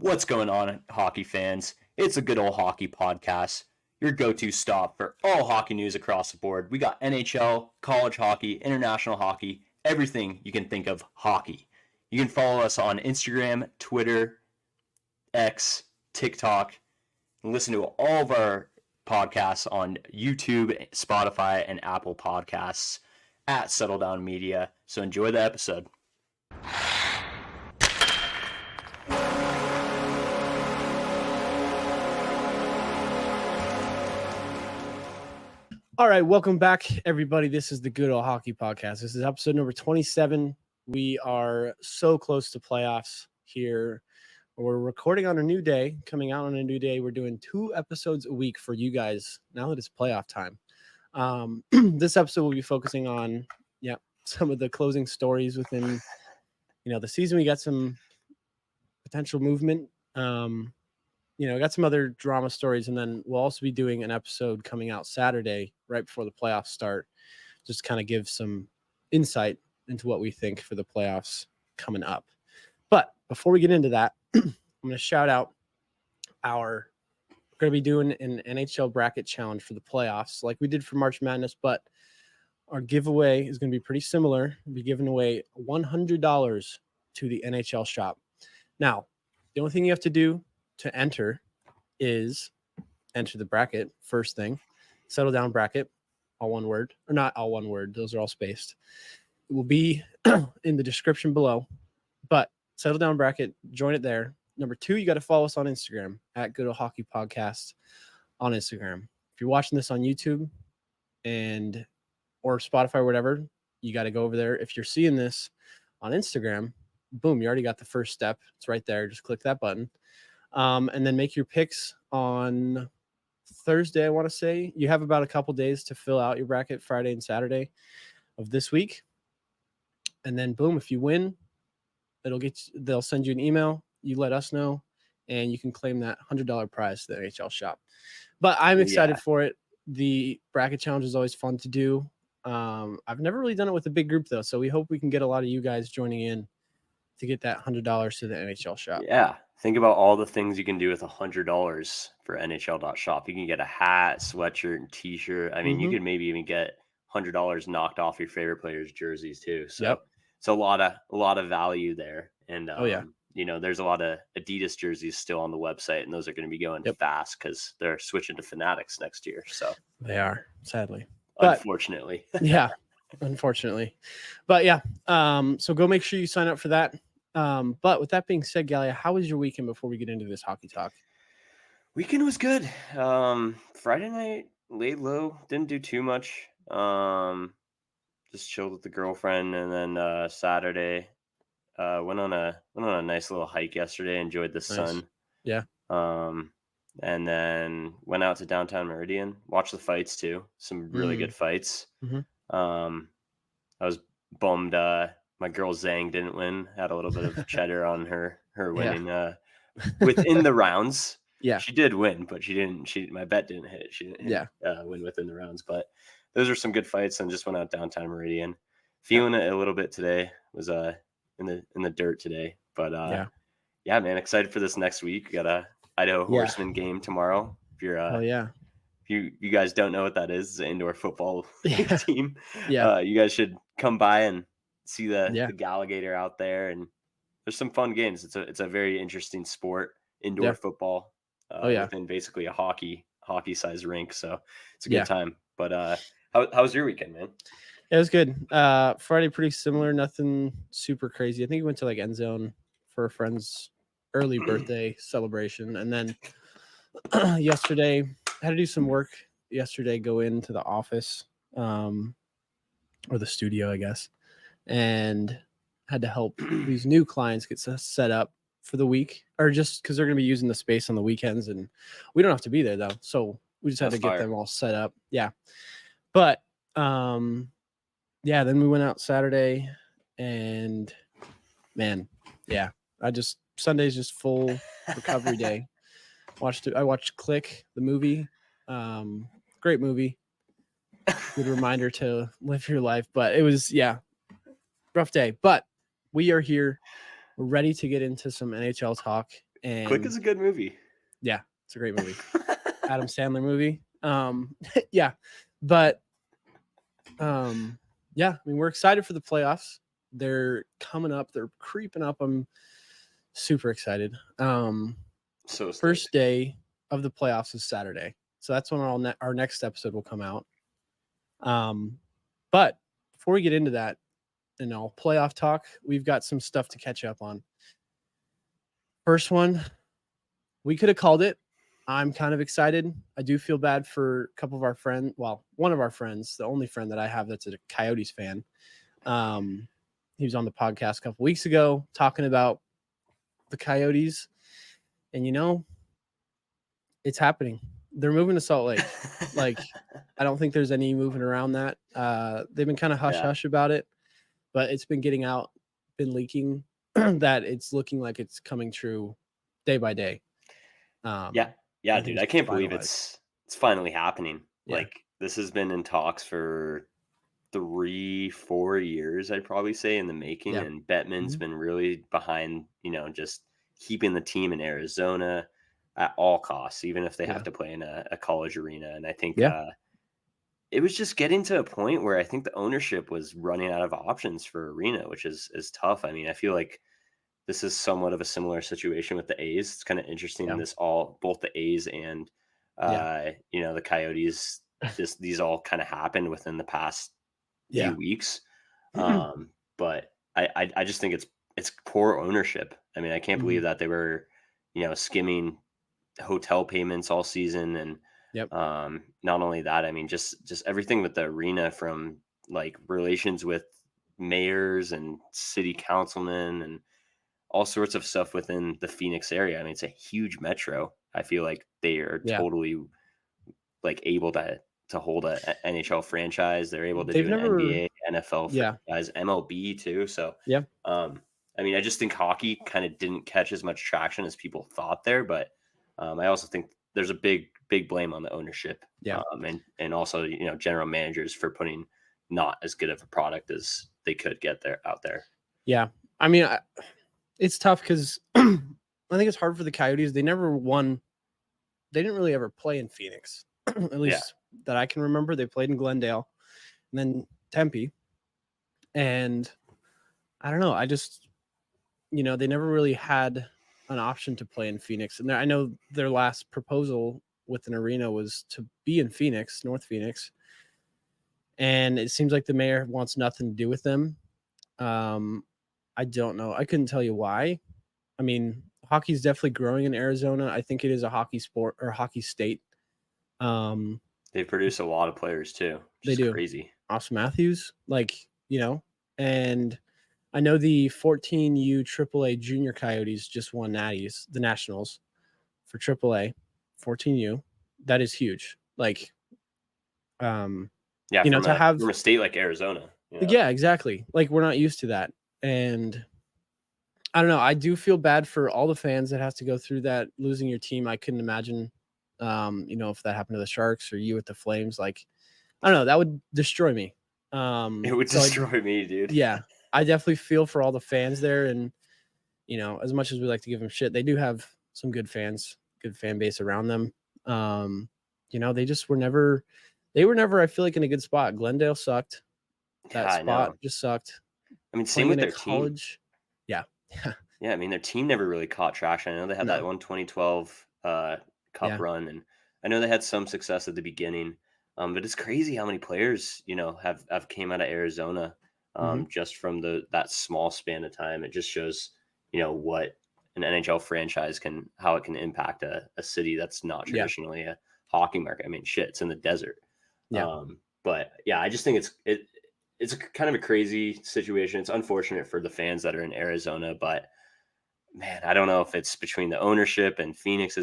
What's going on, hockey fans? It's a good old hockey podcast, your go-to stop for all hockey news across the board. We got NHL, college hockey, international hockey, everything you can think of hockey. You can follow us on Instagram, Twitter, X, TikTok, and listen to all of our podcasts on YouTube, Spotify, and Apple Podcasts at Settle Down Media. So enjoy the episode. All right, welcome back, everybody. This is the Good Old Hockey Podcast. This is episode number 27. We are so close to playoffs here. We're recording on a new day, coming out on a new day. We're doing 2 episodes a week for you guys now that it's playoff time. This episode will be focusing on, some of the closing stories within, the season. We got some potential movement. Got some other drama stories, and then we'll also be doing an episode coming out Saturday right before the playoffs start, just kind of give some insight into what we think for the playoffs coming up. But before we get into that, I'm going to shout out we're going to be doing an NHL bracket challenge for the playoffs like we did for March Madness, but our giveaway is going to be pretty similar. We'll be giving away $100 to the NHL shop. Now, the only thing you have to do to enter is enter the bracket. First thing, settle down bracket, all one word, or not all one word. Those are all spaced. It will be in the description below, but settle down bracket, join it there. Number 2, you got to follow us on Instagram at Good Old Hockey Podcast on Instagram. If you're watching this on YouTube or Spotify or whatever, you got to go over there. If you're seeing this on Instagram, boom, you already got the first step. It's right there. Just click that button. And then make your picks on Thursday, I want to say. You have about a couple days to fill out your bracket, Friday and Saturday of this week. And then, boom, if you win, they'll send you an email. You let us know, and you can claim that $100 prize to the NHL shop. But I'm excited for it. The bracket challenge is always fun to do. I've never really done it with a big group, though, so we hope we can get a lot of you guys joining in to get that $100 to the NHL shop. Yeah. Think about all the things you can do with $100 for NHL.shop. You can get a hat, sweatshirt, and t-shirt. I mean, you could maybe even get $100 knocked off your favorite players' jerseys too. So it's a lot of value there. And there's a lot of Adidas jerseys still on the website, and those are going to be going fast because they're switching to Fanatics next year. So they are, sadly. Unfortunately. Unfortunately. But so go make sure you sign up for that. But with that being said, Galia, how was your weekend before we get into this hockey talk? Weekend was good. Friday night, laid low, didn't do too much. Just chilled with the girlfriend, and then Saturday, went on a nice little hike yesterday. Enjoyed the sun. Yeah. And then went out to downtown Meridian, watched the fights too. Some really good fights. I was bummed. My girl Zhang didn't win. Had a little bit of cheddar on her winning within the rounds. Yeah, she did win, but she didn't. My bet didn't hit. She didn't win within the rounds. But those are some good fights, and just went out downtown Meridian. Feeling it a little bit today. Was in the dirt today, but man, excited for this next week. We got a Idaho Horsemen game tomorrow. If you're if you guys don't know what that is, it's an indoor football team. You guys should come by and see the Galligator out there, and there's some fun games. It's a very interesting sport, indoor football, within basically a hockey size rink. So it's a good time. But how was your weekend, man? It was good. Friday pretty similar, nothing super crazy. I think we went to like End Zone for a friend's early birthday celebration, and then yesterday had to do some work. Yesterday, go into the office, or the studio, I guess, and had to help these new clients get set up for the week, or just because they're going to be using the space on the weekends, and we don't have to be there though, so we just had to get them all set up. But then we went out Saturday, and man, Sunday's just full recovery day. I watched Click, the movie. Great movie. Good reminder to live your life. But it was, rough day. But we are here. We're ready to get into some NHL talk. And Click is a good movie. Yeah, it's a great movie. Adam Sandler movie. Yeah, but yeah, I mean, we're excited for the playoffs. They're coming up. They're creeping up. I'm super excited. So First day of the playoffs is Saturday, so that's when our next episode will come out. But before we get into that, playoff talk, we've got some stuff to catch up on. First one, we could have called it. I'm kind of excited. I do feel bad for a couple of our friends. Well, one of our friends, the only friend that I have that's a Coyotes fan. He was on the podcast a couple weeks ago talking about the Coyotes. And, it's happening. They're moving to Salt Lake. Like, I don't think there's any moving around that. They've been kind of hush-hush about it, but it's been getting out, been leaking that it's looking like it's coming true day by day. Yeah, dude, I can't believe it's finally happening. Yeah. Like, this has been in talks for 3-4 years, I'd probably say, in the making. Yeah. And Bettman's been really behind, just keeping the team in Arizona at all costs, even if they have to play in a college arena. And I think it was just getting to a point where I think the ownership was running out of options for arena, which is tough. I mean, I feel like this is somewhat of a similar situation with the A's. It's kind of interesting. Both the A's and the Coyotes, these all kind of happened within the past few weeks. But I just think it's poor ownership. I mean, I can't believe that they were, skimming hotel payments all season. And not only that, I mean, just everything with the arena, from like relations with mayors and city councilmen and all sorts of stuff within the Phoenix area. I mean, it's a huge metro. I feel like they are totally like able to hold a NHL franchise. They're able to do an NBA, NFL franchise, MLB too. So I mean, I just think hockey kind of didn't catch as much traction as people thought there, but I also think there's a big blame on the ownership. And also, general managers for putting not as good of a product as they could get out there. Yeah. I mean, it's tough because I think it's hard for the Coyotes. They never won. They didn't really ever play in Phoenix, at least that I can remember. They played in Glendale and then Tempe. And I don't know. I just, they never really had an option to play in Phoenix. And I know their last proposal with an arena was to be in Phoenix, North Phoenix. And it seems like the mayor wants nothing to do with them. I don't know. I couldn't tell you why. I mean, hockey is definitely growing in Arizona. I think it is a hockey sport or hockey state. They produce a lot of players too. They do. Crazy. Austin Matthews, and I know the 14U AAA junior Coyotes just won Natties, the Nationals for AAA, 14U. That is huge. To have from a state like Arizona. Yeah, exactly. Like, we're not used to that. And I don't know. I do feel bad for all the fans that have to go through that, losing your team. I couldn't imagine, if that happened to the Sharks or you with the Flames. Like, I don't know. That would destroy me. It would destroy me, dude. Yeah, I definitely feel for all the fans there. And, as much as we like to give them shit, they do have some good fans, good fan base around them. They just were never, I feel like, in a good spot. Glendale sucked. That spot just sucked. I mean, same with their college. Team. Yeah. I mean, their team never really caught traction. I know they had that 2012 cup run, and I know they had some success at the beginning. But it's crazy how many players, have came out of Arizona just from that small span of time. It just shows, what an NHL franchise how it can impact a city that's not traditionally a hockey market. I mean, shit, it's in the desert. But yeah, I just think it's kind of a crazy situation. It's unfortunate for the fans that are in Arizona, but man, I don't know if it's between the ownership and Phoenix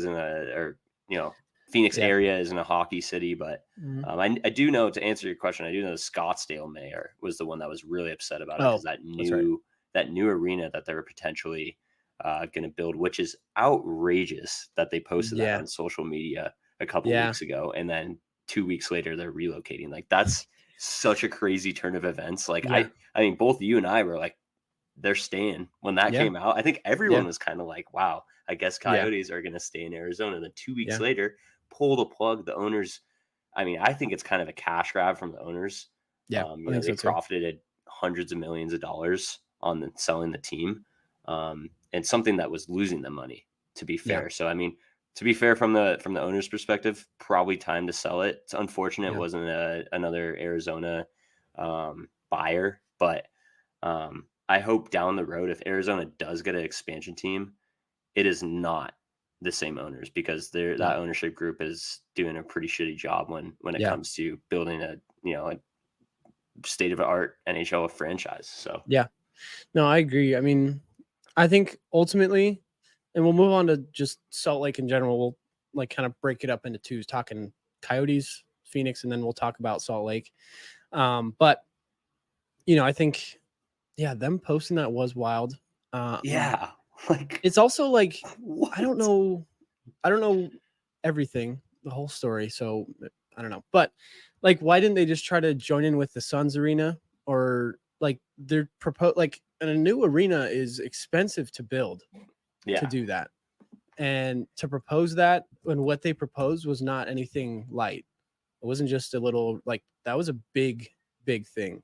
Phoenix area isn't a hockey city, but I do know, to answer your question, I do know the Scottsdale mayor was the one that was really upset about it, because that new arena that they were potentially going to build, which is outrageous that they posted that on social media a couple weeks ago, and then 2 weeks later they're relocating. Like, that's such a crazy turn of events. Like, I mean, both you and I were like, they're staying. When that Yeah. came out, I think everyone Yeah. was kind of like, wow, I guess Yeah. Coyotes are going to stay in Arizona. Then 2 weeks Yeah. later, pull the plug. The owners, I mean, I think it's kind of a cash grab from the owners. Yeah. I think They so too. profited hundreds of millions of dollars on selling the team, and something that was losing them money, to be Yeah. fair. So, I mean, to be fair, from the owner's perspective, probably time to sell it. It's unfortunate it Yeah. wasn't another Arizona buyer, but I hope down the road, if Arizona does get an expansion team, it is not the same owners, because No. that ownership group is doing a pretty shitty job when it Yeah. comes to building a state of the art NHL franchise. So Yeah. No, I agree. I mean, I think ultimately, and we'll move on to just Salt Lake in general. We'll like kind of break it up into twos, talking Coyotes, Phoenix, and then we'll talk about Salt Lake. But I think, yeah, them posting that was wild. yeah, like It's also like, what? I don't know everything, the whole story. So I don't know, but like, why didn't they just try to join in with the Suns arena, or like they're like, and a new arena is expensive to build to do that. And to propose that, and what they proposed was not anything light. It wasn't just a little, like, that was a big, big thing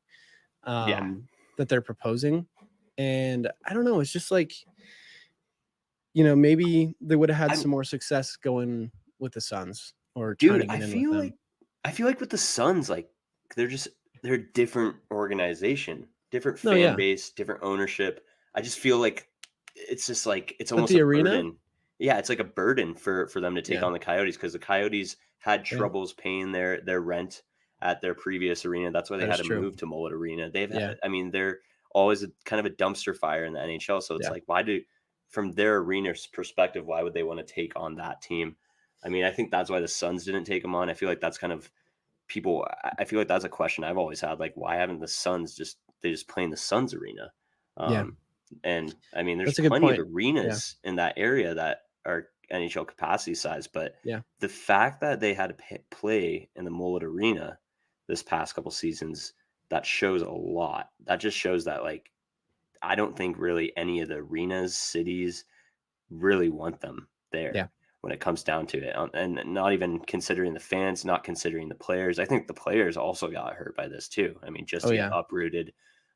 that they're proposing. And I don't know, it's just like, maybe they would have had some more success going with the Suns, or trying Dude, to get in with them. I feel like with the Suns, like they're a different organization, different No, fan yeah. base, different ownership. I just feel like it's just like it's But almost the a arena? burden. Yeah, it's like a burden for them to take Yeah. on the Coyotes, because the Coyotes had Yeah. troubles paying their rent at their previous arena. That's why they That had is to true. move to Mullet Arena. Yeah. I mean, they're always kind of a dumpster fire in the NHL. So it's Yeah. like, from their arena's perspective, why would they want to take on that team? I mean, I think that's why the Suns didn't take them on. I feel like that's kind of people. I feel like that's a question I've always had. Like, why haven't the Suns they just play in the Suns arena? Yeah. And I mean, there's That's a good plenty of point. Yeah. arenas in that area that are NHL capacity size, but Yeah. the fact that they had to play in the Mullet Arena this past couple seasons, that shows a lot. That just shows that, like, I don't think really any of the arenas, cities really want them there Yeah. when it comes down to it. And not even considering the fans, not considering the players. I think the players also got hurt by this too. I mean, just Oh, to get yeah. uprooted,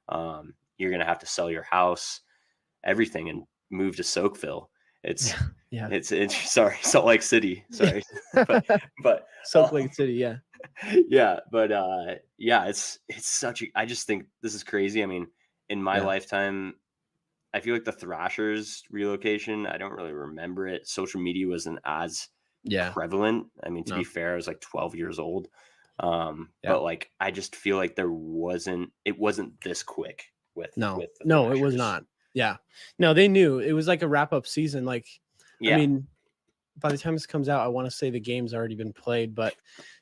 you're going to have to sell your house, everything, and move to Soakville. It's Yeah. it's sorry, Salt Lake City. Sorry, but Salt Lake City. Yeah. yeah, but yeah, it's such a. I just think this is crazy. I mean, in my Yeah. lifetime, I feel like the Thrashers relocation, I don't really remember it. Social media wasn't as Yeah. prevalent. I mean, to be No. fair, I was like 12 years old. Yeah. But like, I just feel like it wasn't this quick with No. the No, it was Thrashers. not. Yeah. No, they knew it was like a wrap up season. Like, I Yeah. mean, by the time this comes out, I want to say the game's already been played, but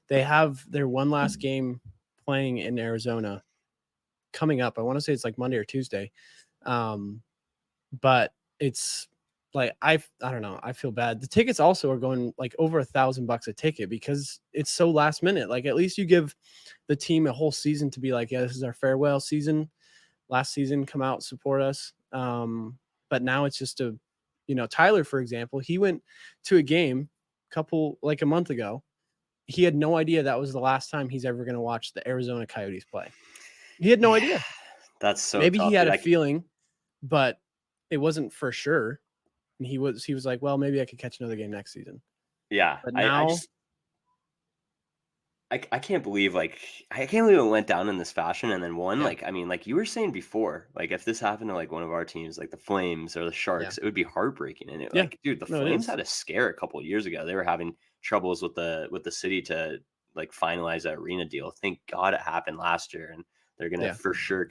they have their one last game playing in Arizona coming up. I want to say it's like Monday or Tuesday. But it's like, I don't know. I feel bad. The tickets also are going like over $1,000 a ticket, because it's so last minute. Like, at least you give the team a whole season to be like, yeah, this is our farewell season. Last season, come out, support us. But now it's just Tyler, for example, he went to a game like a month ago. He had no idea that was the last time he's ever going to watch the Arizona Coyotes play. He had no idea. That's so Maybe tough, he had dude. a feeling, but it wasn't for sure. And he was like, well, maybe I could catch another game next season. Yeah. But now, I can't believe it went down in this fashion and then won. Yeah. Like, I mean, like you were saying before, like if this happened to like one of our teams, like the Flames or the Sharks, it would be heartbreaking. And Yeah. like, dude, the No, it Flames is. had a scare a couple of years ago. They were having troubles with the city to like finalize that arena deal. Thank God it happened last year, and they're gonna for sure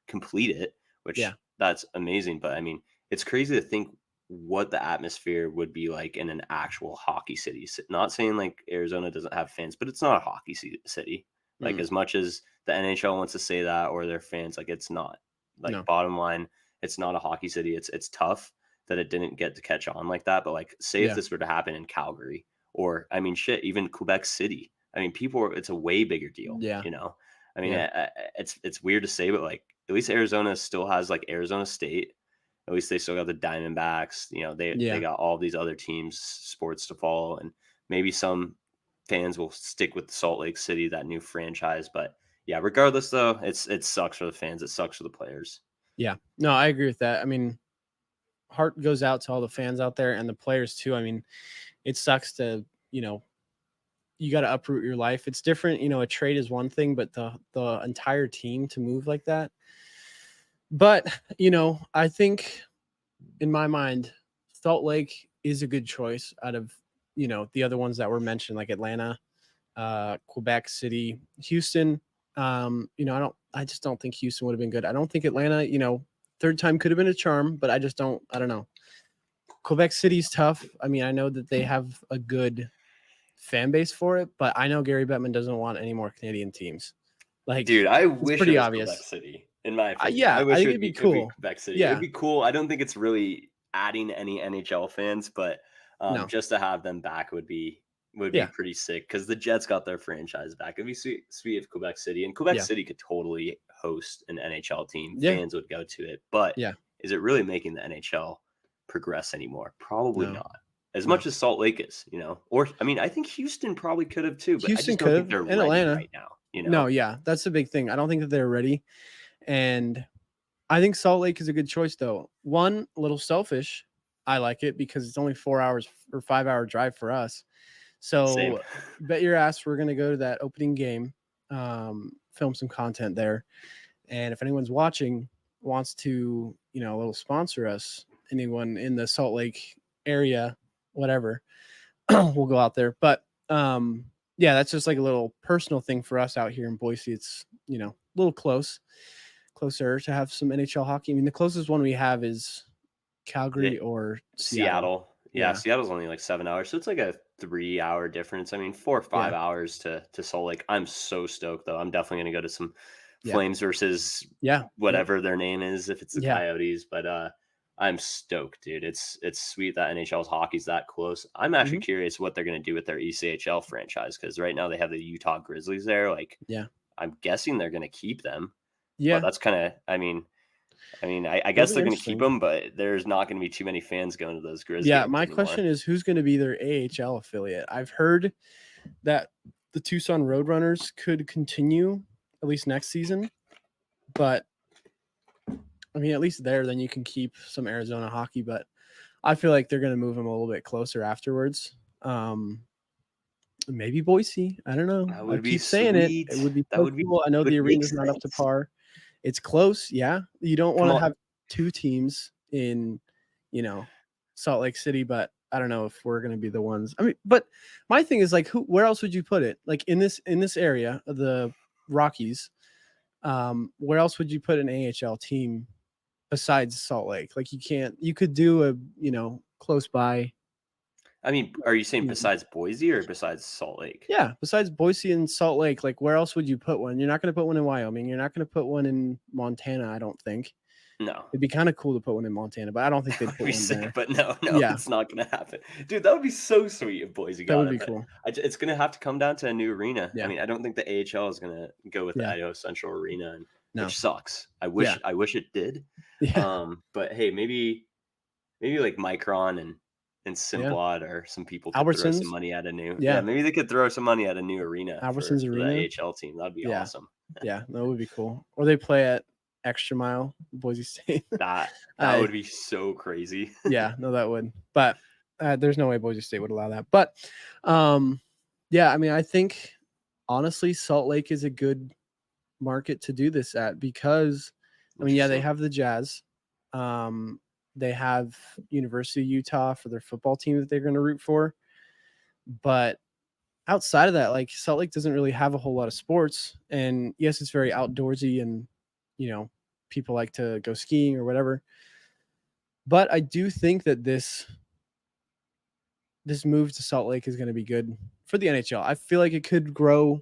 complete it, which that's amazing. But I mean, it's crazy to think what the atmosphere would be like in an actual hockey city. Not saying like Arizona doesn't have fans, but it's not a hockey city. Like, as much as the NHL wants to say that, or their fans, like, it's not. Like, No. bottom line, it's not a hockey city. It's tough that it didn't get to catch on like that. But like, say if this were to happen in Calgary, or I mean, shit, even Quebec City. I mean, it's a way bigger deal. Yeah. You know. I mean, it's weird to say, but like at least Arizona still has like Arizona State. At least they still got the Diamondbacks. You know, they got all these other teams, sports to follow, and maybe some fans will stick with Salt Lake City, that new franchise. But yeah, regardless though, it sucks for the fans. It sucks for the players. Yeah, no, I agree with that. I mean, heart goes out to all the fans out there and the players too. I mean, it sucks to, you got to uproot your life. It's different. A trade is one thing, but the entire team to move like that. But, I think in my mind, Salt Lake is a good choice out of, the other ones that were mentioned, like Atlanta, Quebec City, Houston. I just don't think Houston would have been good. I don't think Atlanta, third time could have been a charm, but I don't know. Quebec City's tough. I mean, I know that they have a good fan base for it, but I know Gary Bettman doesn't want any more Canadian teams. Like, dude, I it's wish pretty it was obvious. Quebec City. In my opinion, Yeah, I wish think it'd be cool. Quebec City. Yeah. It'd be cool. I don't think it's really adding any NHL fans, but No. just to have them back would be pretty sick because the Jets got their franchise back. It'd be sweet if Quebec City and Quebec City could totally host an NHL team. Yeah. Fans would go to it, but is it really making the NHL progress anymore? Probably not. As much as Salt Lake is, or I mean, I think Houston probably could have too, but Houston I just don't think they're ready Atlanta right now. No, yeah, that's the big thing. I don't think that they're ready, and I think Salt Lake is a good choice though. One, a little selfish. I like it because it's only 4 hours or 5 hour drive for us. So Same. Bet your ass we're gonna go to that opening game, film some content there, and if anyone's watching wants to, a little sponsor us, anyone in the Salt Lake area, whatever, we'll go out there. But yeah, that's just like a little personal thing for us out here in Boise. It's, a little closer to have some NHL hockey. I mean, the closest one we have is Calgary or Seattle. Yeah, Seattle's only like 7 hours, so it's like a 3 hour difference. I mean, 4 or 5 hours to Salt Lake. I'm so stoked though. I'm definitely gonna go to some Flames versus whatever their name is, if it's the Coyotes. But I'm stoked, dude. It's sweet that NHL's hockey's that close. I'm actually curious what they're gonna do with their ECHL franchise because right now they have the Utah Grizzlies there. Like, I'm guessing they're gonna keep them. Yeah, but that's kind of. I guess they're going to keep them, but there's not going to be too many fans going to those Grizzlies. Yeah, my question is who's going to be their AHL affiliate? I've heard that the Tucson Roadrunners could continue at least next season, but I mean, at least there, then you can keep some Arizona hockey. But I feel like they're going to move them a little bit closer afterwards. Maybe Boise. I don't know. I keep saying it. It would be so cool. I know the arena's not up to par. It's close, yeah. You don't want to have two teams in, Salt Lake City, but I don't know if we're going to be the ones. I mean, but my thing is like, where else would you put it? Like in this area of the Rockies, where else would you put an AHL team besides Salt Lake? Like you could do a, close by. I mean, are you saying besides Boise or besides Salt Lake? Yeah, besides Boise and Salt Lake, like where else would you put one? You're not going to put one in Wyoming. You're not going to put one in Montana, I don't think. No. It'd be kind of cool to put one in Montana, but I don't think they'd put one sick, there. But no, it's not going to happen. Dude, that would be so sweet if Boise got it. That would be cool. It's going to have to come down to a new arena. Yeah. I mean, I don't think the AHL is going to go with the Idaho Central Arena, which sucks. I wish it did. Yeah. But hey, maybe like Micron and Simplot or some people could throw some money at a new maybe they could throw some money at a new arena Albertsons for Arena. the AHL team. That'd be awesome. Yeah, that would be cool. Or they play at Extra Mile, Boise State. that would be so crazy. Yeah, no, that would. But there's no way Boise State would allow that. But yeah, I mean, I think honestly Salt Lake is a good market to do this at because I mean, they have the Jazz. They have University of Utah for their football team that they're going to root for. But outside of that, like Salt Lake doesn't really have a whole lot of sports. And yes, it's very outdoorsy and, people like to go skiing or whatever. But I do think that this move to Salt Lake is going to be good for the NHL. I feel like it could grow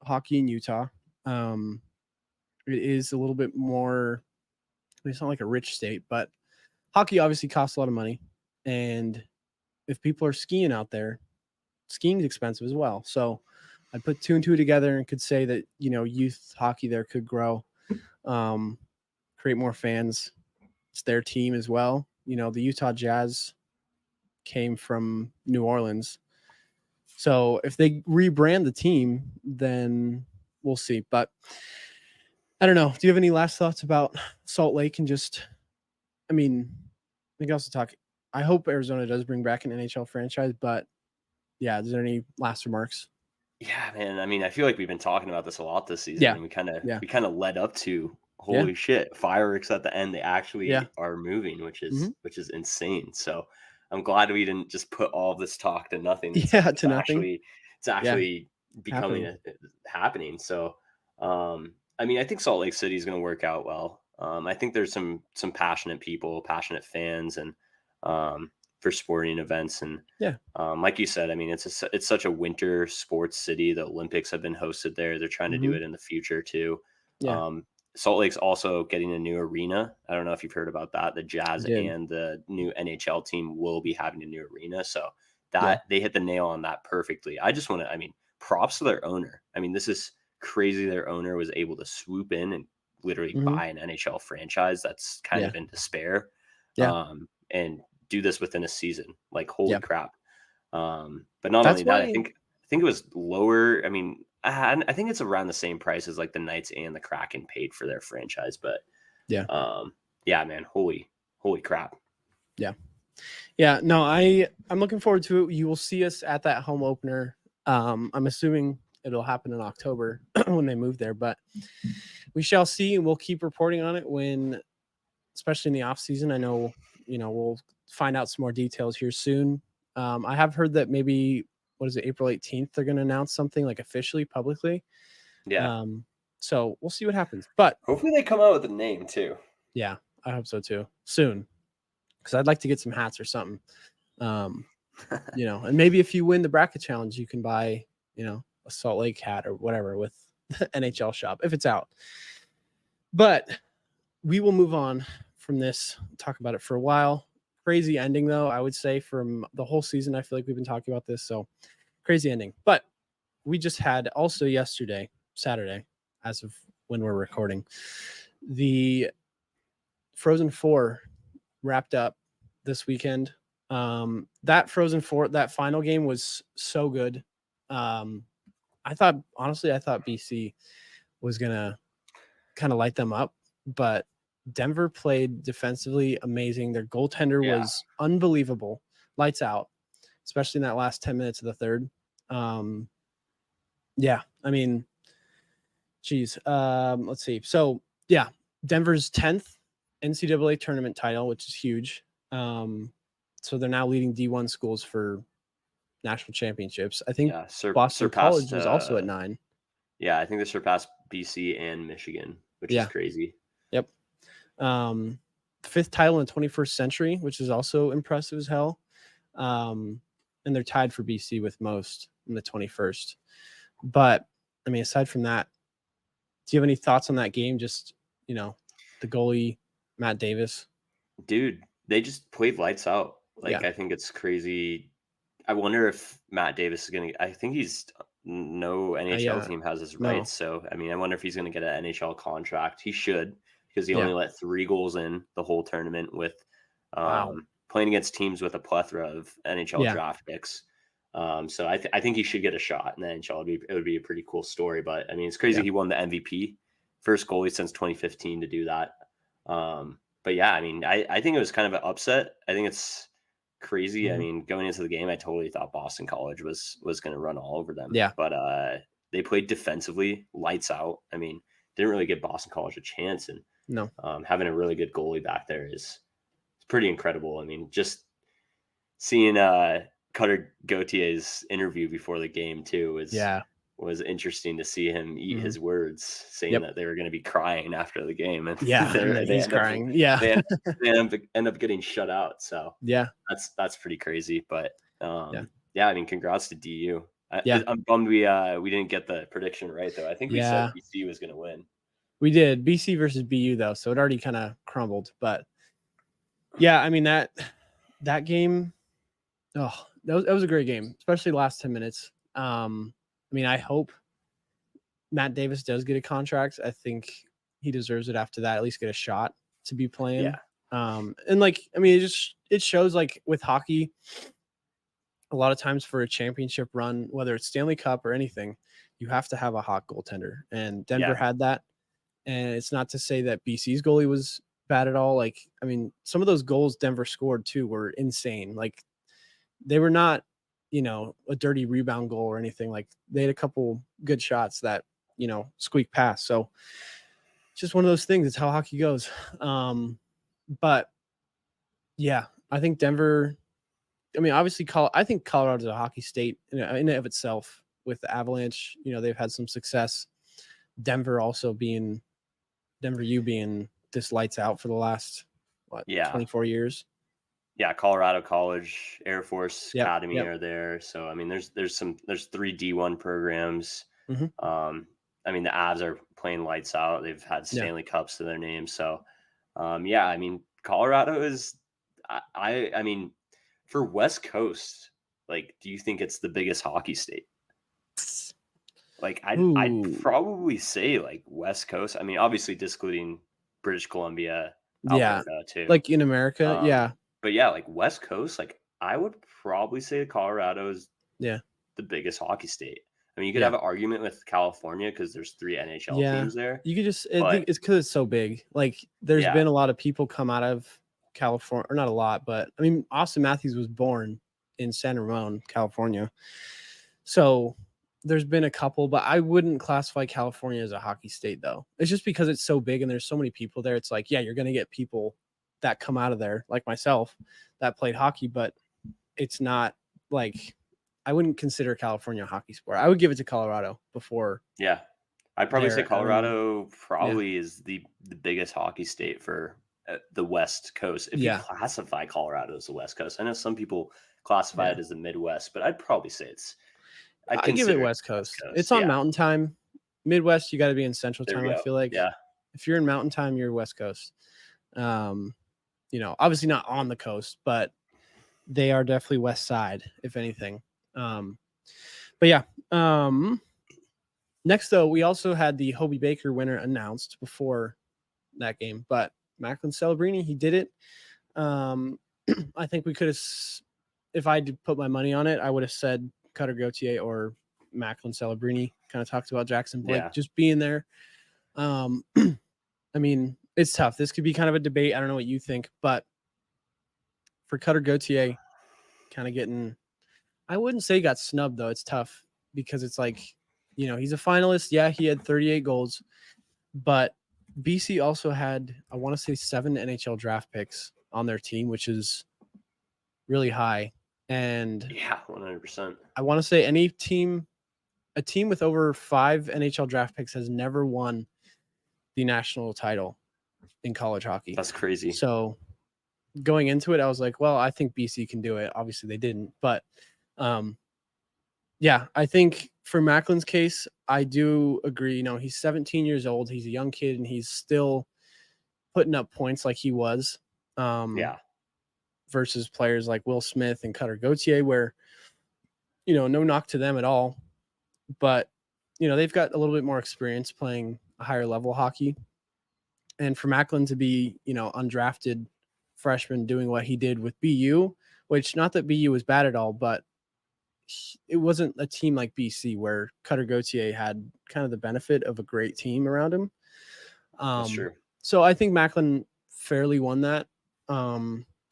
hockey in Utah. It is a little bit more, it's not like a rich state, but hockey obviously costs a lot of money, and if people are skiing out there, skiing is expensive as well. So I'd put 2 and 2 together and could say that, youth hockey there could grow, create more fans. It's their team as well. The Utah Jazz came from New Orleans. So if they rebrand the team, then we'll see. But I don't know. Do you have any last thoughts about Salt Lake and just, I think also talk. I hope Arizona does bring back an NHL franchise, but yeah, is there any last remarks? Yeah, man. I feel like we've been talking about this a lot this season. Yeah. And we kind of led up to holy shit, fireworks at the end. They actually are moving, which is insane. So I'm glad we didn't just put all this talk to nothing. It's nothing. It's actually becoming happening. So I think Salt Lake City is going to work out well. I think there's some passionate people, passionate fans, and for sporting events. And like you said, it's such a winter sports city. The Olympics have been hosted there. They're trying to do it in the future too. Salt Lake's also getting a new arena. I don't know if you've heard about that. The Jazz and the new NHL team will be having a new arena. So that they hit the nail on that perfectly. I just want to, props to their owner. This is crazy. Their owner was able to swoop in and literally buy an NHL franchise that's kind of in despair. And do this within a season. Like, holy crap. But not only that, I think it was lower. I think it's around the same price as like the Knights and the Kraken paid for their franchise. But man, holy crap. No, I'm looking forward to it. You will see us at that home opener. I'm assuming it'll happen in October when they move there, but we shall see, and we'll keep reporting on it especially in the off season. I know, we'll find out some more details here soon. I have heard that maybe, April 18th, they're going to announce something like officially, publicly. So we'll see what happens, but hopefully they come out with a name too. Yeah, I hope so too, soon. Cause I'd like to get some hats or something. And maybe if you win the bracket challenge, you can buy, a Salt Lake hat or whatever with the NHL shop, if it's out. But we will move on from this, talk about it for a while. Crazy ending, though, I would say, from the whole season. I feel like we've been talking about this, so crazy ending. But we just had also yesterday, Saturday, as of when we're recording, the Frozen Four wrapped up this weekend. That Frozen Four, that final game was so good. I thought BC was gonna kind of light them up, but Denver played defensively amazing. Their goaltender was unbelievable, lights out, especially in that last 10 minutes of the third. Let's see. So Denver's 10th NCAA tournament title, which is huge. So they're now leading D1 schools for national championships. I think Boston College was also at 9. Yeah, I think they surpassed BC and Michigan, which is crazy. Yep. 5th title in the 21st century, which is also impressive as hell. And they're tied for BC with most in the 21st. But aside from that, do you have any thoughts on that game? Just, the goalie, Matt Davis. Dude, they just played lights out. I think it's crazy. I wonder if Matt Davis is going to, I think no NHL team has his rights. So, I wonder if he's going to get an NHL contract. He should, because he only let 3 goals in the whole tournament with playing against teams with a plethora of NHL draft picks. So I think he should get a shot in the NHL. It would be a pretty cool story. But it's crazy he won the MVP, first goalie since 2015 to do that. But I think it was kind of an upset. I think it's crazy. Going into the game, I totally thought Boston College was going to run all over them. Yeah. But they played defensively, lights out. Didn't really give Boston College a chance. And having a really good goalie back there is pretty incredible. Just seeing Cutter Gautier's interview before the game too was interesting to see him eat his words, saying that they were going to be crying after the game. And he's crying. They end up getting shut out. So that's pretty crazy. But congrats to DU. I'm bummed we didn't get the prediction right though. I think we said BC was going to win. We did. BC versus BU though, so it already kind of crumbled. But that game, that was a great game, especially the last 10 minutes. I mean, I hope Matt Davis does get a contract. I think he deserves it after that, at least get a shot to be playing. Yeah. And like, I mean, it shows like with hockey, a lot of times for a championship run, whether it's Stanley Cup or anything, you have to have a hot goaltender. And Denver had that. And it's not to say that BC's goalie was bad at all. Like, I mean, some of those goals Denver scored too were insane. Like, they were not, a dirty rebound goal or anything. Like, they had a couple good shots that, squeak past. So it's just one of those things. It's how hockey goes. But yeah, I think Denver, I mean, obviously, I think Colorado's a hockey state in and of itself with the Avalanche. They've had some success. Denver being this lights out for the last, 24 years. Yeah, Colorado College, Air Force Academy Yep. are there. So I mean, there's 3 D1 programs. Mm-hmm. I mean, the Avs are playing lights out. They've had Stanley Cups to their name. So, I mean, Colorado is. I mean, for West Coast, like, do you think it's the biggest hockey state? Like, I'd probably say like West Coast. I mean, obviously discluding British Columbia, Alberta too. Like in America, yeah. But yeah, like West Coast, like I would probably say Colorado is the biggest hockey state. I mean, you could have an argument with California because there's 3 NHL teams there. You could I think it's because it's so big. Like, there's been a lot of people come out of California, or not a lot, but I mean, Austin Matthews was born in San Ramon, California. So there's been a couple, but I wouldn't classify California as a hockey state, though. It's just because it's so big and there's so many people there. It's like, you're going to get people that come out of there, like myself, that played hockey, but it's not like, I wouldn't consider California a hockey sport. I would give it to Colorado before. Yeah. I'd probably say Colorado probably is the biggest hockey state for the West Coast. If you classify Colorado as the West Coast. I know some people classify it as the Midwest, but I'd probably say I'd give it West Coast. It's on Mountain Time. Midwest, you got to be in Central Time, I feel like. Yeah. If you're in Mountain Time, you're West Coast. Obviously not on the coast, but they are definitely West Side, if anything. Next, though, we also had the Hobie Baker winner announced before that game, but Macklin Celebrini, he did it. I think we could have, if I did put my money on it, I would have said Cutter Gauthier or Macklin Celebrini. Kind of talked about Jackson Blake just being there. I mean, it's tough. This could be kind of a debate. I don't know what you think, but for Cutter Gauthier, kind of getting, I wouldn't say he got snubbed, though. It's tough because it's like, he's a finalist. Yeah, he had 38 goals, but BC also had, I want to say, 7 NHL draft picks on their team, which is really high. And 100%. I want to say a team with over 5 NHL draft picks has never won the national title in college hockey. That's crazy. So going into it, I was like, well, I think BC can do it. Obviously they didn't, but I think for Macklin's case, I do agree. He's 17 years old. He's a young kid and he's still putting up points like he was. Versus players like Will Smith and Cutter Gauthier, where, no knock to them at all. But, they've got a little bit more experience playing a higher level hockey. And for Macklin to be, undrafted freshman doing what he did with BU, which not that BU was bad at all, but it wasn't a team like BC where Cutter Gauthier had kind of the benefit of a great team around him. That's true. So I think Macklin fairly won that.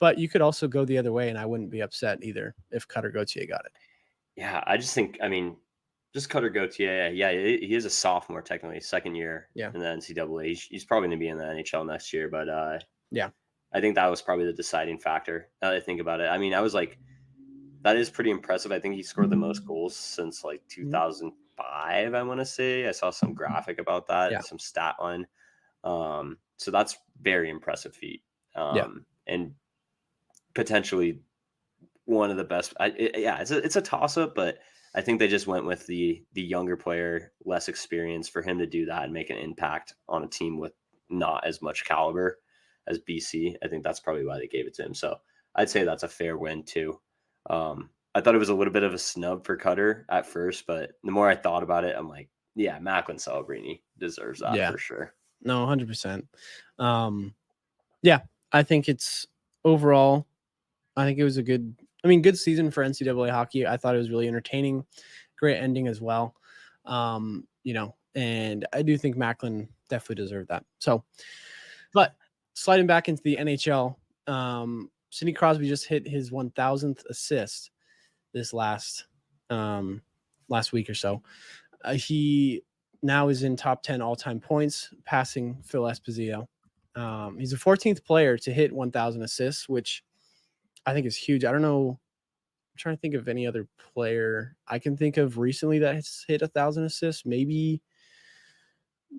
But you could also go the other way, and I wouldn't be upset either if Cutter Gauthier got it. Yeah, I just think, just Cutter Gauthier, he is a sophomore technically, second year in the NCAA. He's probably going to be in the NHL next year, but I think that was probably the deciding factor. Now that I think about it, I was like, that is pretty impressive. I think he scored the most goals since like 2005, I want to say. I saw some graphic about that, some stat line. So that's very impressive feat. And potentially one of the best. It's a toss-up, but I think they just went with the younger player, less experience, for him to do that and make an impact on a team with not as much caliber as BC. I think that's probably why they gave it to him. So I'd say that's a fair win too. I I thought it was a little bit of a snub for Cutter at first, but the more I thought about it, I'm like, yeah, Macklin Celebrini deserves that for sure. No, 100%. Yeah, I think it's overall, I think it was a good season for NCAA hockey. I thought it was really entertaining, great ending as well. And I do think Macklin definitely deserved that. So, but sliding back into the NHL, Sidney Crosby just hit his 1,000th assist this last week or so. He now is in top 10 all-time points, passing Phil Esposito. He's the 14th player to hit 1,000 assists, which I think is huge. I don't know. I'm trying to think of any other player I can think of recently that has hit 1,000 assists. Maybe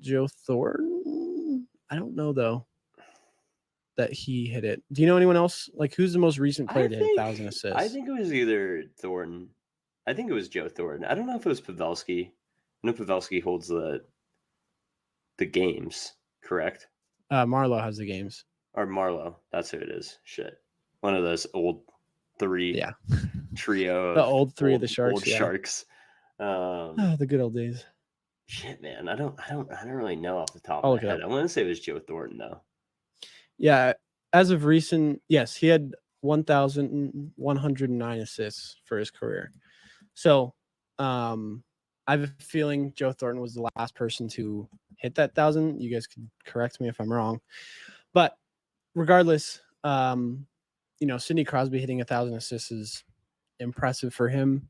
Joe Thornton. I don't know though that he hit it. Do you know anyone else? Like, who's the most recent player to hit 1,000 assists? I think it was either Thornton. I think it was Joe Thornton. I don't know if it was Pavelski. I know Pavelski holds the games, correct? Marlowe has the games. Or Marlowe. That's who it is. Shit. One of those old three trio. The old three of the Sharks. Old Sharks. The good old days. Shit, man. I don't really know off the top of my head. I want to say it was Joe Thornton though. Yeah. As of recent, yes, he had 1,109 assists for his career. So I have a feeling Joe Thornton was the last person to hit that 1,000. You guys can correct me if I'm wrong. But regardless, Sidney Crosby hitting 1,000 assists is impressive for him.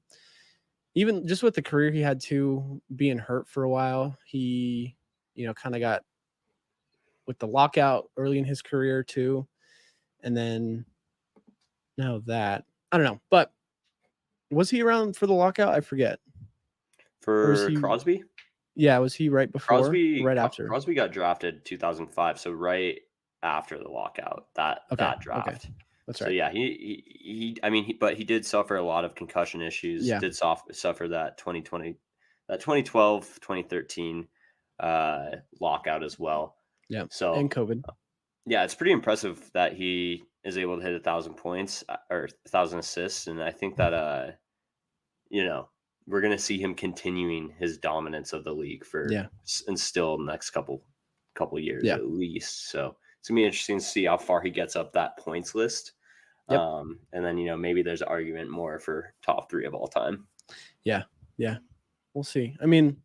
Even just with the career he had too, being hurt for a while, he, kind of got with the lockout early in his career too. And then now that, I don't know, but was he around for the lockout? I forget. For Crosby? Yeah, was he right before? Right after? Crosby got drafted 2005, so right after the lockout, that draft. Okay. That's right. So yeah, but he did suffer a lot of concussion issues. Yeah. Did suffer that 2012, 2013 lockout as well. Yeah. So and COVID. Yeah, it's pretty impressive that he is able to hit 1,000 points or 1,000 assists, and I think that we're going to see him continuing his dominance of the league and still the next couple years at least. So it's going to be interesting to see how far he gets up that points list. Yep. And then, maybe there's an argument more for top 3 of all time. Yeah. Yeah. We'll see. I mean,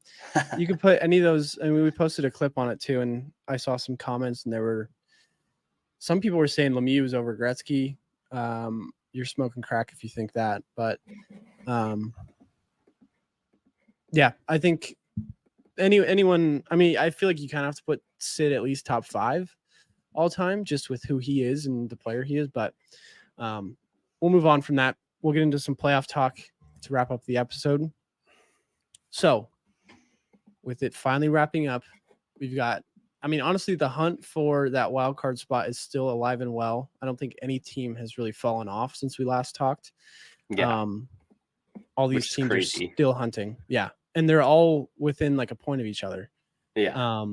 you could put any of those. I mean, we posted a clip on it too, and I saw some comments, and some people were saying Lemieux was over Gretzky. You're smoking crack if you think that, but yeah, I think anyone. I mean, I feel like you kind of have to put Sid at least top 5 all time, just with who he is and the player he is. But we'll move on from that. We'll get into some playoff talk to wrap up the episode. So, with it finally wrapping up, we've got. I mean, honestly, the hunt for that wild card spot is still alive and well. I don't think any team has really fallen off since we last talked. Yeah. All these teams are still hunting. Yeah. And they're all within like a point of each other. Yeah.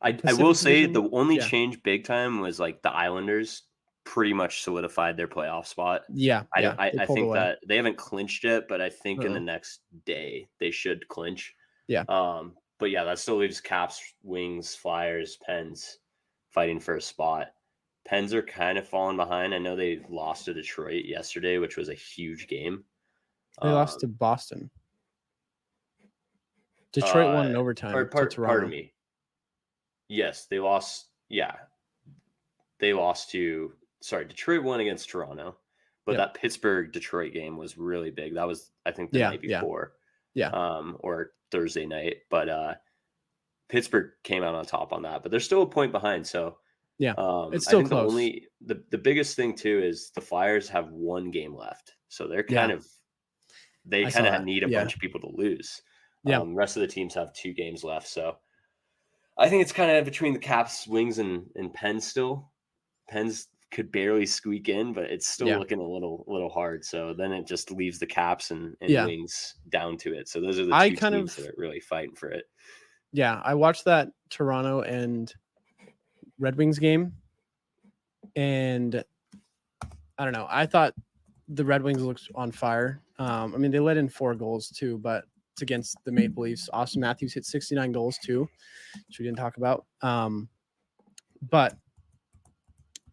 I will say the only change big time was like the Islanders pretty much solidified their playoff spot. Yeah. I think that they haven't clinched it, but I think in the next day they should clinch. Yeah. But yeah, that still leaves Caps, Wings, Flyers, Pens fighting for a spot. Pens are kind of falling behind. I know they lost to Detroit yesterday, which was a huge game. They lost to Boston. Detroit won in overtime to Toronto. Pardon me. Yes, they lost. Yeah. They lost to Detroit won against Toronto. But that Pittsburgh-Detroit game was really big. That was, I think, the night before. Yeah. Or Thursday night. But Pittsburgh came out on top on that. But they're still a point behind. So yeah, it's still close. The biggest thing too is the Flyers have 1 game left. So they're kind of need a bunch of people to lose. Yeah. The rest of the teams have 2 games left. So I think it's kind of between the Caps, Wings, and Pens still. Pens could barely squeak in, but it's still looking a little hard. So then it just leaves the Caps and Wings down to it. So those are the 2 teams that are really fighting for it. Yeah, I watched that Toronto and Red Wings game, and I don't know. I thought the Red Wings looked on fire. I mean, they let in 4 goals too, but it's against the Maple Leafs. Austin Matthews hit 69 goals too, which we didn't talk about. But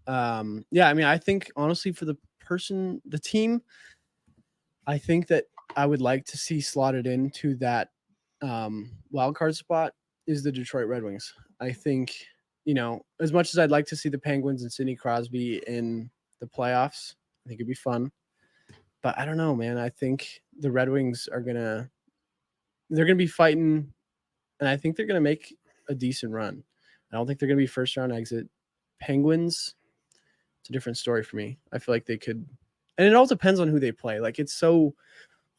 yeah, I mean, I think honestly for the team, I think that I would like to see slotted into that wild card spot is the Detroit Red Wings. I think, as much as I'd like to see the Penguins and Sidney Crosby in the playoffs, I think it'd be fun. But I don't know, man. I think the Red Wings they're gonna be fighting, and I think they're gonna make a decent run. I don't think they're gonna be first round exit. Penguins, it's a different story for me. I feel like they could, and it all depends on who they play. Like, it's so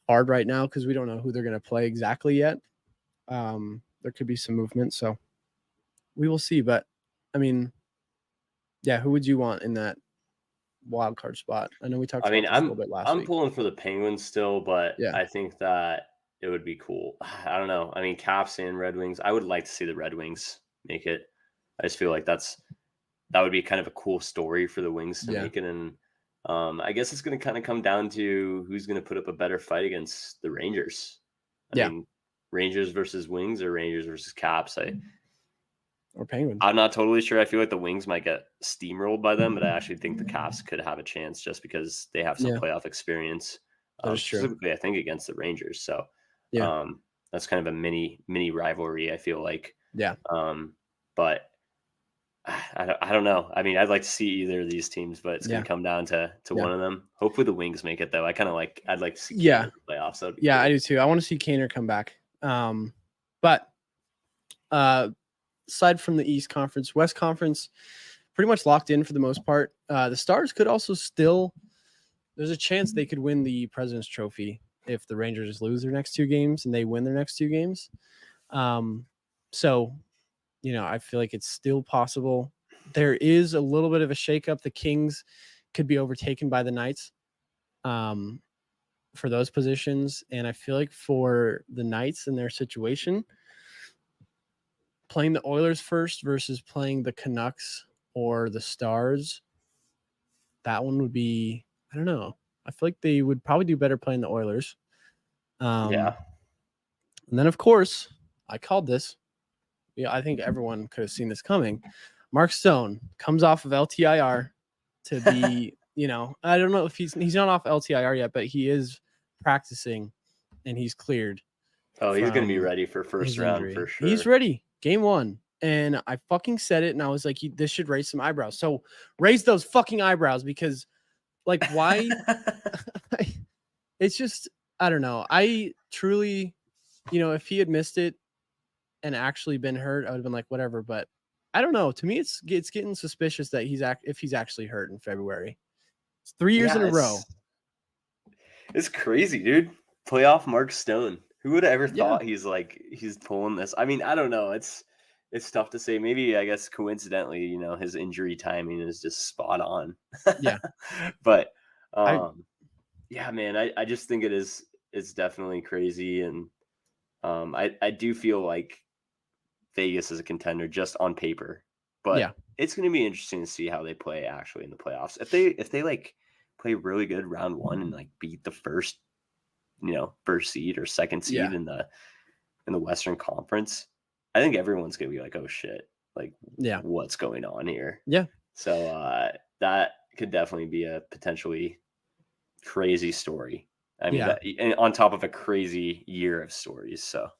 hard right now because we don't know who they're gonna play exactly yet. There could be some movement, so we will see. But I mean, yeah, who would you want in that wild card spot? I know we talked about this a little bit last week. I'm pulling for the Penguins still, but yeah. I think that it would be cool. I don't know. I mean, Caps and Red Wings. I would like to see the Red Wings make it. I just feel like that would be kind of a cool story for the Wings to make it. And I guess it's going to kind of come down to who's going to put up a better fight against the Rangers. I mean, Rangers versus Wings or Rangers versus Caps. Or Penguins. I'm not totally sure. I feel like the Wings might get steamrolled by them, but I actually think the Caps could have a chance just because they have some playoff experience. That is true. Specifically, I think against the Rangers. So that's kind of a mini rivalry, I feel like. Yeah. But I don't know. I mean, I'd like to see either of these teams, but it's going to come down to one of them. Hopefully the Wings make it, though. I'd like to see Kane in the playoffs. Cool. I do too. I want to see Kaner come back. But aside from the East Conference, West Conference, pretty much locked in for the most part. The Stars could also there's a chance they could win the President's Trophy if the Rangers lose their next 2 games and they win their next 2 games. So, I feel like it's still possible. There is a little bit of a shakeup. The Kings could be overtaken by the Knights for those positions. And I feel like for the Knights in their situation, playing the Oilers first versus playing the Canucks or the Stars, that one would be, I don't know. I feel like they would probably do better playing the Oilers. And then, of course, I called this. Yeah, I think everyone could have seen this coming. Mark Stone comes off of LTIR to be, I don't know if he's not off LTIR yet, but he is practicing and he's cleared. Oh, he's going to be ready for first round for sure. He's ready. Game 1. And I fucking said it, and I was like, this should raise some eyebrows. So raise those fucking eyebrows because, like, why? It's just, I don't know. I truly, if he had missed it and actually been hurt, I would have been like, whatever. But I don't know. To me, it's getting suspicious that if he's actually hurt in February. It's 3 years in a row. It's crazy, dude. Playoff Mark Stone. Who would have ever thought he's pulling this? I mean, I don't know. It's tough to say. Maybe, I guess, coincidentally, his injury timing is just spot on. Yeah. But, yeah, man, I just think it's definitely crazy. And I do feel like Vegas is a contender just on paper. But it's going to be interesting to see how they play actually in the playoffs. If they like play really good round 1 and like beat the first seed or second seed in the Western Conference, I think everyone's gonna be like, oh shit, like what's going on here? Yeah. So that could definitely be a potentially crazy story. I mean, and on top of a crazy year of stories. So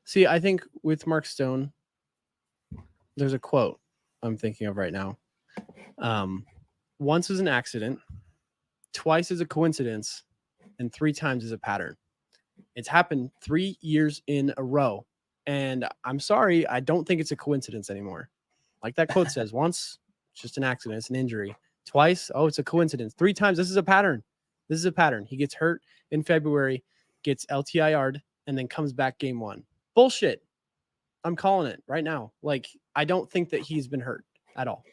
see, I think with Mark Stone, there's a quote I'm thinking of right now. Once is an accident, twice is a coincidence, and 3 times is a pattern. It's happened 3 years in a row. And I'm sorry, I don't think it's a coincidence anymore. Like that quote says, once, it's just an accident, it's an injury. Twice, oh, it's a coincidence. 3 times, this is a pattern. This is a pattern. He gets hurt in February, gets LTIR'd, and then comes back game 1. Bullshit. I'm calling it right now. Like, I don't think that he's been hurt at all.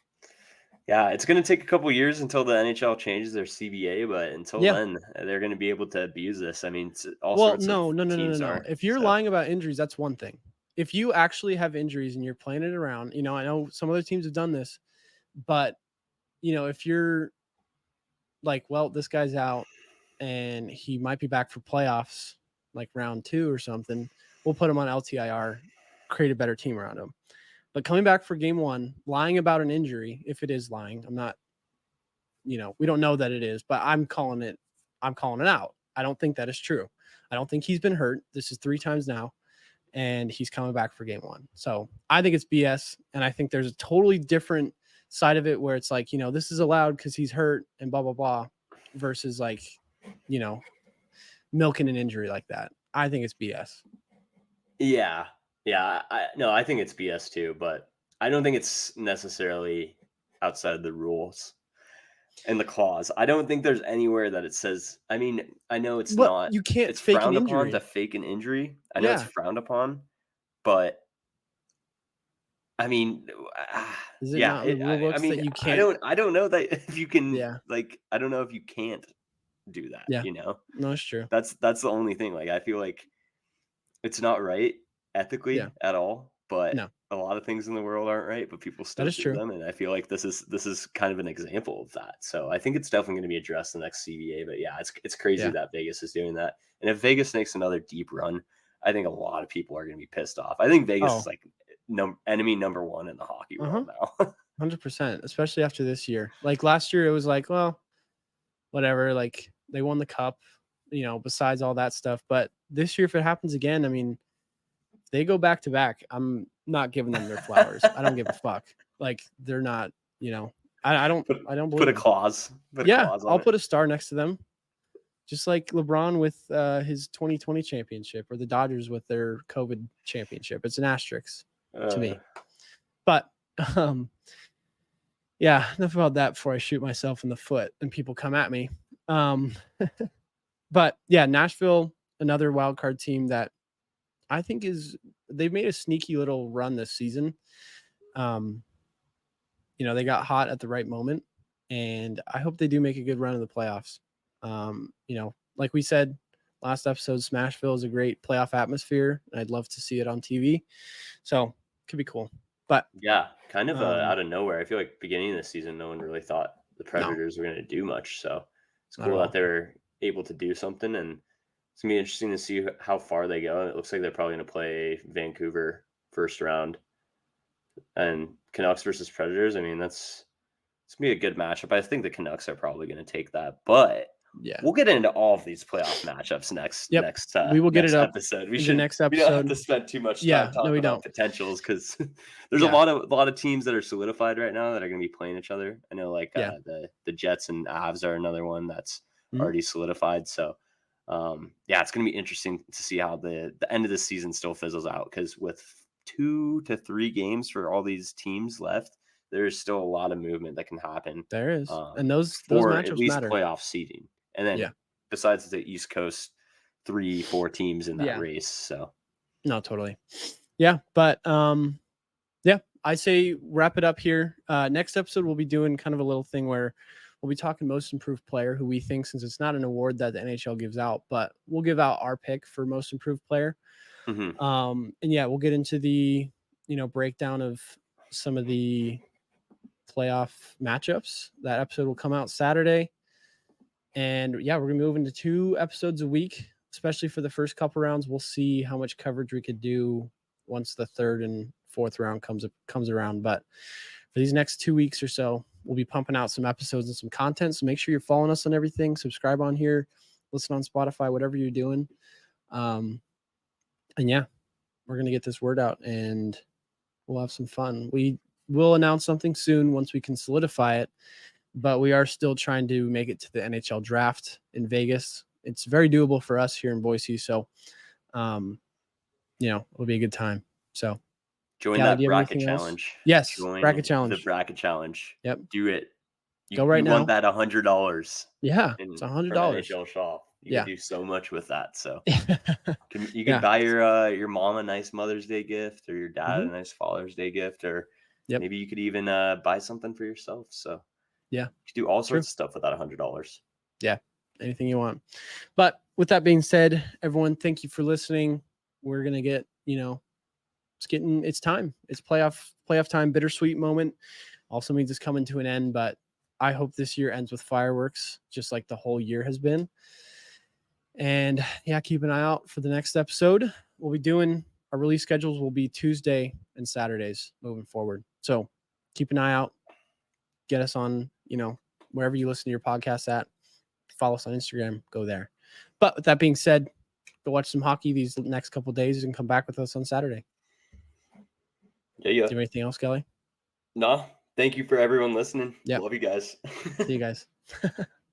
Yeah, it's going to take a couple years until the NHL changes their CBA, but until then, they're going to be able to abuse this. I mean, no. If you're lying about injuries, that's one thing. If you actually have injuries and you're playing it around, I know some other teams have done this, but if you're like, well, this guy's out and he might be back for playoffs, like round 2 or something, we'll put him on LTIR, create a better team around him. But coming back for game 1, lying about an injury, if it is lying, I'm not, we don't know that it is, but I'm calling it out. I don't think that is true. I don't think he's been hurt. This is 3 times now, and he's coming back for game 1. So I think it's BS, and I think there's a totally different side of it where it's like, this is allowed because he's hurt and blah, blah, blah, versus like, milking an injury like that. I think it's BS. Yeah. I think it's BS too, but I don't think it's necessarily outside of the rules and the clause. I don't think there's anywhere that it says. I mean, I know it's not. You can't. It's fake frowned an injury. upon to fake an injury. I know it's frowned upon, but I mean, is it not in the rule books that you can't? I don't know that if you can. Yeah. Like, I don't know if you can't do that. Yeah. No, it's true. That's the only thing. Like, I feel like it's not right ethically at all. But a lot of things in the world aren't right, but people still do them. And I feel like this is kind of an example of that. So I think it's definitely going to be addressed in the next CBA. But yeah, it's crazy that Vegas is doing that. And if Vegas makes another deep run, I think a lot of people are going to be pissed off. I think Vegas is like enemy number 1 in the hockey world now. 100%, especially after this year. Like last year, it was like, well, whatever. Like they won the cup, besides all that stuff. But this year, if it happens again, I mean, they go back to back, I'm not giving them their flowers. I don't give a fuck. Like they're not, I don't believe put a clause. I'll put a star next to them. Just like LeBron with his 2020 championship or the Dodgers with their COVID championship. It's an asterisk to me. But enough about that before I shoot myself in the foot and people come at me. But yeah, Nashville, another wild card team that I think they've made a sneaky little run this season. They got hot at the right moment, and I hope they do make a good run in the playoffs. Like we said last episode, Smashville is a great playoff atmosphere, and I'd love to see it on TV. So it could be cool. But yeah, kind of out of nowhere. I feel like beginning of the season, no one really thought the Predators were going to do much. So it's cool that they're able to do something, and it's going to be interesting to see how far they go. It looks like they're probably going to play Vancouver first round. And Canucks versus Predators, I mean, it's going to be a good matchup. I think the Canucks are probably going to take that. But we'll get into all of these playoff matchups next we will get it up episode. We don't have to spend too much time talking about potentials because there's a lot of teams that are solidified right now that are going to be playing each other. I know the Jets and Avs are another one that's already solidified. So it's going to be interesting to see how the end of the season still fizzles out, because with 2 to 3 games for all these teams left, there's still a lot of movement that can happen. There is, and those matchups at least matter. Playoff seeding, and then besides the East Coast, 3-4 teams in that race. So no, totally, but I say wrap it up here. Next episode we'll be doing kind of a little thing where we'll be talking most improved player, who we think, since it's not an award that the NHL gives out, but we'll give out our pick for most improved player. And we'll get into the breakdown of some of the playoff matchups. That episode will come out Saturday, and we're gonna move into 2 episodes a week, especially for the first couple rounds. We'll see how much coverage we could do once the 3rd and 4th round comes around. But for these next 2 weeks or so, we'll be pumping out some episodes and some content. So make sure you're following us on everything. Subscribe on here, listen on Spotify, whatever you're doing. We're going to get this word out and we'll have some fun. We will announce something soon once we can solidify it, but we are still trying to make it to the NHL draft in Vegas. It's very doable for us here in Boise. So, it'll be a good time. So join that bracket challenge. Yes. Bracket challenge. The bracket challenge. Yep. Do it. Go right now. You want that $100. Yeah. It's $100. NHL shop. You can do so much with that. So you can buy your mom a nice Mother's Day gift, or your dad a nice Father's Day gift, or maybe you could even buy something for yourself. So you can do all sorts of stuff with that $100. Yeah. Anything you want. But with that being said, everyone, thank you for listening. We're going to get, it's time. It's playoff time, bittersweet moment. Also means it's coming to an end, but I hope this year ends with fireworks, just like the whole year has been. And yeah, keep an eye out for the next episode. We'll be doing our release schedules will be Tuesday and Saturdays moving forward. So keep an eye out. Get us on, wherever you listen to your podcast at. Follow us on Instagram. Go there. But with that being said, go watch some hockey these next couple of days and come back with us on Saturday. Yeah. Do you have anything else, Kelly? No. Thank you for everyone listening. Yep. Love you guys. See you guys.